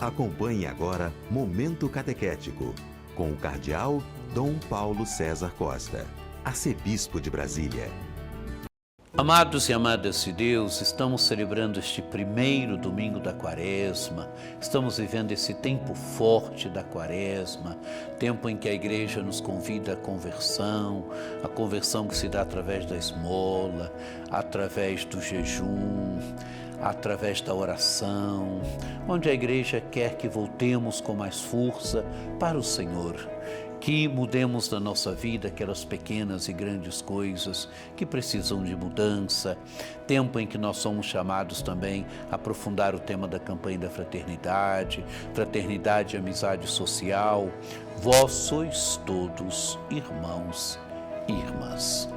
Acompanhe agora Momento Catequético, com o Cardeal Dom Paulo César Costa, arcebispo de Brasília. Amados e amadas de Deus, estamos celebrando este primeiro domingo da Quaresma, estamos vivendo esse tempo forte da Quaresma, tempo em que a Igreja nos convida à conversão, a conversão que se dá através da esmola, através do jejum, através da oração, onde a Igreja quer que voltemos com mais força para o Senhor, que mudemos na nossa vida aquelas pequenas e grandes coisas que precisam de mudança, tempo em que nós somos chamados também a aprofundar o tema da campanha da fraternidade, fraternidade e amizade social. Vós sois todos irmãos e irmãs.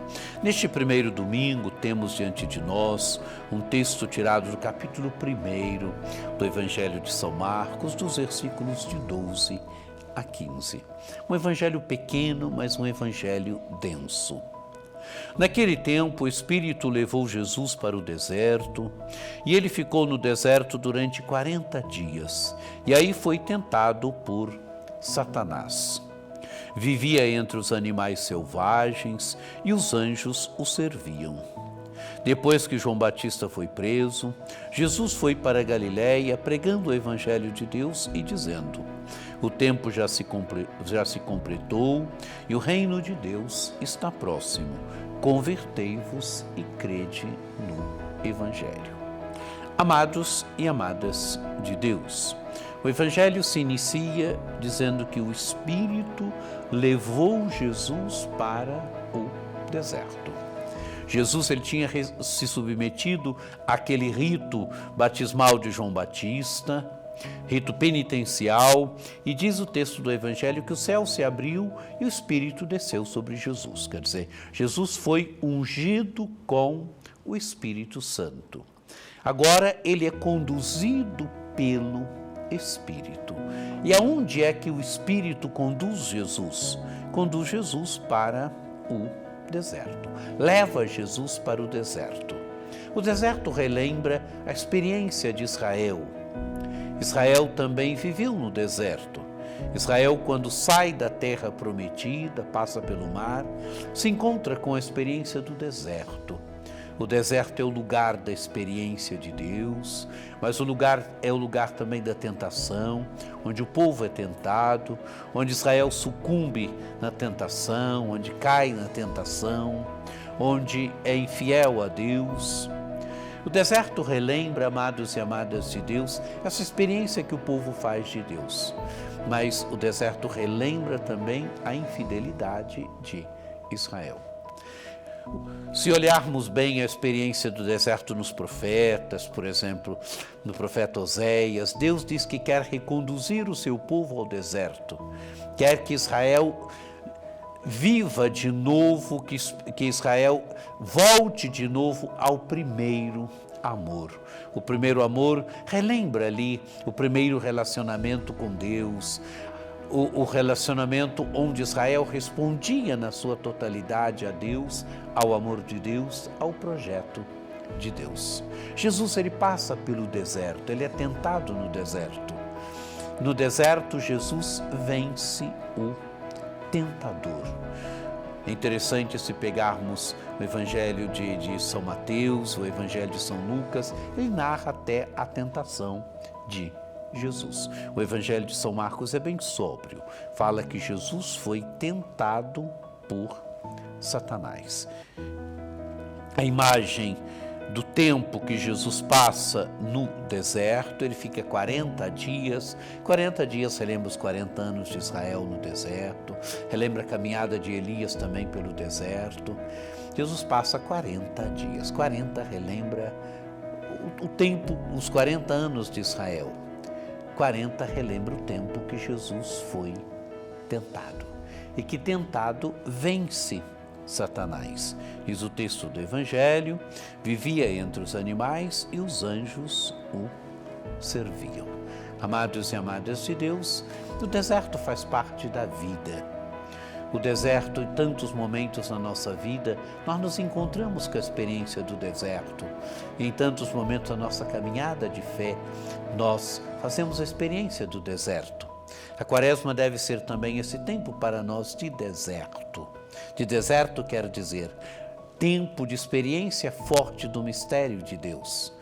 Neste primeiro domingo, temos diante de nós um texto tirado do capítulo 1 do Evangelho de São Marcos, dos versículos de 12 a 15. Um evangelho pequeno, mas um evangelho denso. Naquele tempo, o Espírito levou Jesus para o deserto, e ele ficou no deserto durante 40 dias, e aí foi tentado por Satanás. Vivia entre os animais selvagens e os anjos o serviam. Depois que João Batista foi preso, Jesus foi para a Galiléia pregando o Evangelho de Deus e dizendo: o tempo já se completou e o reino de Deus está próximo. Convertei-vos e crede no Evangelho. Amados e amadas de Deus, o Evangelho se inicia dizendo que o Espírito levou Jesus para o deserto. Jesus ele tinha se submetido àquele rito batismal de João Batista, rito penitencial, e diz o texto do Evangelho que o céu se abriu e o Espírito desceu sobre Jesus. Quer dizer, Jesus foi ungido com o Espírito Santo. Agora ele é conduzido pelo Espírito. E aonde é que o Espírito conduz Jesus? Conduz Jesus para o deserto. Leva Jesus para o deserto. O deserto relembra a experiência de Israel. Israel também viveu no deserto. Israel, quando sai da terra prometida, passa pelo mar, se encontra com a experiência do deserto. O deserto é o lugar da experiência de Deus, mas o lugar é o lugar também da tentação, onde o povo é tentado, onde Israel sucumbe na tentação, onde cai na tentação, onde é infiel a Deus. O deserto relembra, amados e amadas de Deus, essa experiência que o povo faz de Deus. Mas o deserto relembra também a infidelidade de Israel. Se olharmos bem a experiência do deserto nos profetas, por exemplo, no profeta Oséias, Deus diz que quer reconduzir o seu povo ao deserto, quer que Israel viva de novo, que Israel volte de novo ao primeiro amor. O primeiro amor relembra ali o primeiro relacionamento com Deus, o relacionamento onde Israel respondia na sua totalidade a Deus, ao amor de Deus, ao projeto de Deus. Jesus ele passa pelo deserto, ele é tentado no deserto. No deserto, Jesus vence o tentador. É interessante se pegarmos o Evangelho de São Mateus, o Evangelho de São Lucas, ele narra até a tentação de Jesus. O Evangelho de São Marcos é bem sóbrio, fala que Jesus foi tentado por Satanás. A imagem do tempo que Jesus passa no deserto, ele fica 40 dias relembra os 40 anos de Israel no deserto, relembra a caminhada de Elias também pelo deserto. Jesus passa 40 dias, 40 relembra o tempo, os 40 anos de Israel. 40 relembra o tempo que Jesus foi tentado e que tentado vence Satanás. Diz o texto do Evangelho, vivia entre os animais e os anjos o serviam. Amados e amadas de Deus, o deserto faz parte da vida. o deserto, em tantos momentos na nossa vida, nós nos encontramos com a experiência do deserto. Em tantos momentos da nossa caminhada de fé, nós fazemos a experiência do deserto. A Quaresma deve ser também esse tempo para nós de deserto. De deserto quer dizer tempo de experiência forte do mistério de Deus.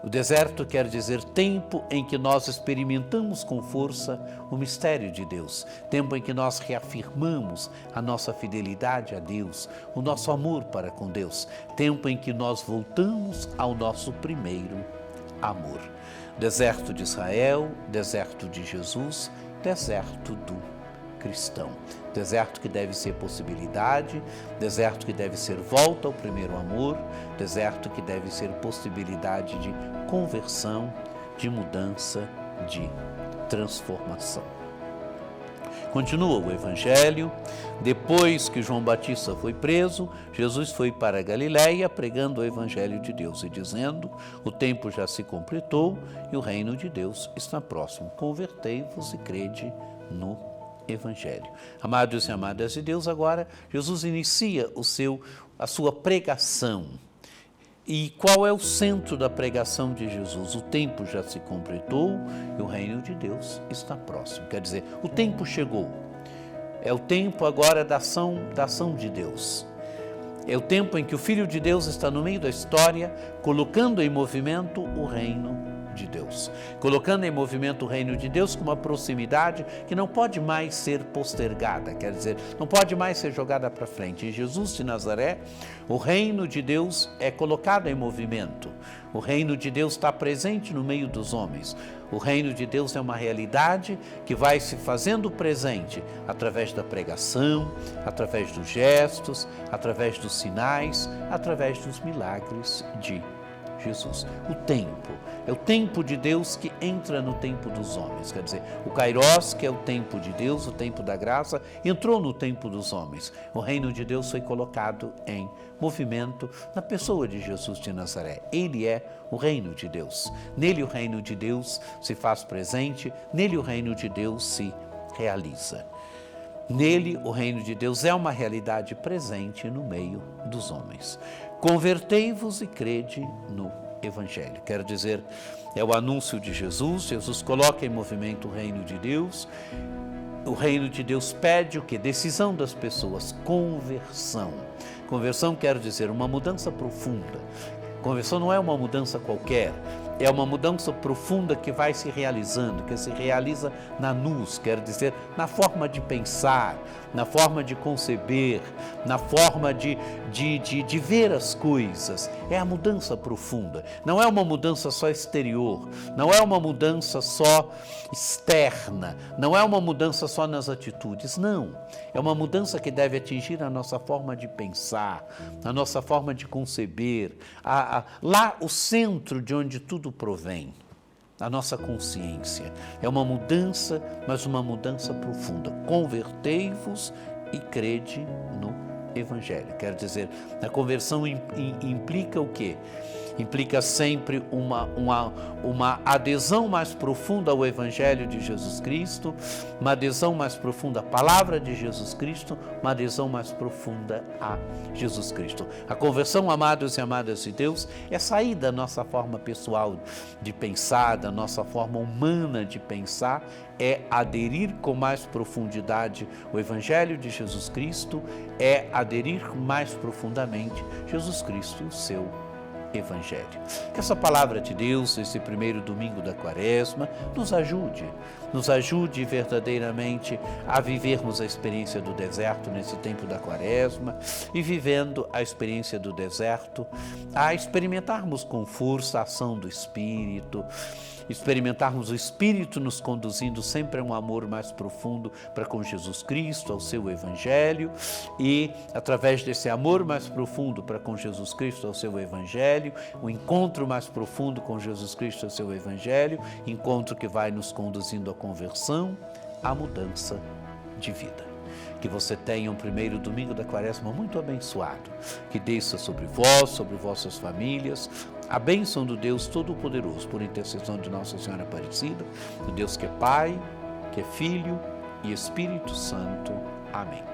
O deserto quer dizer tempo em que nós experimentamos com força o mistério de Deus, tempo em que nós reafirmamos a nossa fidelidade a Deus, o nosso amor para com Deus, tempo em que nós voltamos ao nosso primeiro amor. Deserto de Israel, deserto de Jesus, deserto do cristão. Deserto que deve ser possibilidade, deserto que deve ser volta ao primeiro amor, deserto que deve ser possibilidade de conversão, de mudança, de transformação. Continua o Evangelho. Depois que João Batista foi preso, Jesus foi para a Galiléia pregando o Evangelho de Deus e dizendo: o tempo já se completou e o reino de Deus está próximo. Convertei-vos e crede no Evangelho. Amados e amadas de Deus, agora Jesus inicia a sua pregação. E qual é o centro da pregação de Jesus? O tempo já se completou e o reino de Deus está próximo. Quer dizer, o tempo chegou. É o tempo agora da ação de Deus. É o tempo em que o Filho de Deus está no meio da história, colocando em movimento o reino de Deus. Colocando em movimento o reino de Deus com uma proximidade que não pode mais ser postergada, quer dizer, não pode mais ser jogada para frente. Em Jesus de Nazaré, o reino de Deus é colocado em movimento. O reino de Deus está presente no meio dos homens. O reino de Deus é uma realidade que vai se fazendo presente através da pregação, através dos gestos, através dos sinais, através dos milagres de Jesus. O tempo é o tempo de Deus que entra no tempo dos homens, quer dizer, o Kairos, que é o tempo de Deus, o tempo da graça, entrou no tempo dos homens. O reino de Deus foi colocado em movimento na pessoa de Jesus de Nazaré. Ele é o reino de Deus. Nele o reino de Deus se faz presente, nele o reino de Deus se realiza. Nele o reino de Deus é uma realidade presente no meio dos homens. Convertei-vos e crede no Evangelho. Quero dizer, é o anúncio de Jesus. Jesus coloca em movimento o reino de Deus. O reino de Deus pede o quê? Decisão das pessoas, conversão. Conversão quer dizer uma mudança profunda. Conversão não é uma mudança qualquer, é uma mudança profunda que vai se realizando, que se realiza na nous, quer dizer, na forma de pensar, na forma de conceber, na forma de ver as coisas. É a mudança profunda. Não é uma mudança só exterior, não é uma mudança só externa, não é uma mudança só nas atitudes, não. É uma mudança que deve atingir a nossa forma de pensar, a nossa forma de conceber, lá o centro de onde tudo provém, a nossa consciência. É uma mudança, mas uma mudança profunda. Convertei-vos e crede no Evangelho. Quer dizer, a conversão implica o quê? Implica sempre uma adesão mais profunda ao Evangelho de Jesus Cristo, uma adesão mais profunda à palavra de Jesus Cristo, uma adesão mais profunda a Jesus Cristo. A conversão, amados e amadas de Deus, é sair da nossa forma pessoal de pensar, da nossa forma humana de pensar, é aderir com mais profundidade o Evangelho de Jesus Cristo, é aderir mais profundamente Jesus Cristo, o seu Evangelho. Que essa palavra de Deus, esse primeiro domingo da Quaresma, nos ajude verdadeiramente a vivermos a experiência do deserto nesse tempo da Quaresma e, vivendo a experiência do deserto, a experimentarmos com força a ação do Espírito, experimentarmos o Espírito nos conduzindo sempre a um amor mais profundo para com Jesus Cristo, ao seu Evangelho, e através desse amor mais profundo para com Jesus Cristo, ao seu Evangelho, o encontro mais profundo com Jesus Cristo, ao seu Evangelho, encontro que vai nos conduzindo à conversão, à mudança de vida. Que você tenha um primeiro domingo da Quaresma muito abençoado, que desça sobre vós, sobre vossas famílias, a bênção do Deus Todo-Poderoso, por intercessão de Nossa Senhora Aparecida, do Deus que é Pai, que é Filho e Espírito Santo. Amém.